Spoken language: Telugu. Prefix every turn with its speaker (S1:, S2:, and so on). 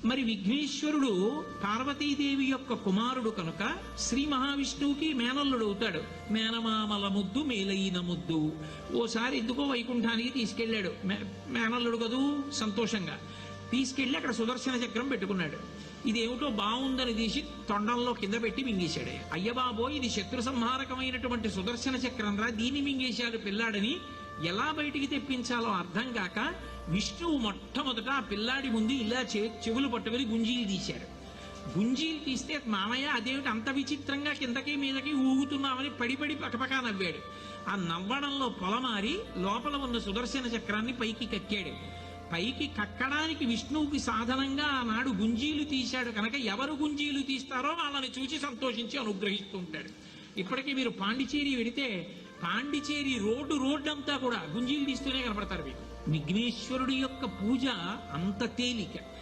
S1: మరి విఘ్నేశ్వరుడు పార్వతీదేవి యొక్క కుమారుడు కనుక శ్రీ మహావిష్ణువుకి మేనల్లుడు అవుతాడు. మేనమామల ముద్దు మేలైన ముద్దు. ఓసారి ఎందుకో వైకుంఠానికి తీసుకెళ్లాడు. మేనల్లుడు కదూ, సంతోషంగా తీసుకెళ్లి అక్కడ సుదర్శన చక్రం పెట్టుకున్నాడు. ఇదేమిటో బాగుందని తీసి తొండంలో కింద పెట్టి మింగేశాడు. అయ్యబాబో, ఇది శత్రు సంహారకమైనటువంటి సుదర్శన చక్రం రా, దీన్ని మింగేశాడు పిల్లాడని ఎలా బయటికి తెప్పించాలో అర్థం కాక విష్ణువు మొట్టమొదట ఆ పిల్లాడి ముందు ఇలా చెవులు పట్టుకుని గుంజీలు తీశాడు. గుంజీలు తీస్తే మామయ్య అదేమిటి అంత విచిత్రంగా కిందకి మీదకి ఊగుతున్నామని పడిపడి పకపకా నవ్వాడు. ఆ నవ్వడంలో పొలమారి లోపల ఉన్న సుదర్శన చక్రాన్ని పైకి కక్కాడు. పైకి కక్కడానికి విష్ణువుకి సాధనంగా ఆనాడు గుంజీలు తీశాడు కనుక ఎవరు గుంజీలు తీస్తారో వాళ్ళని చూసి సంతోషించి అనుగ్రహిస్తూ ఉంటాడు. ఇప్పటికీ మీరు పాండిచేరి వెడితే పాండిచేరి రోడ్డు అంతా కూడా గుంజీలు తీస్తూనే కనపడతారు మీకు. విఘ్నేశ్వరుడి యొక్క పూజ అంత తేలిక.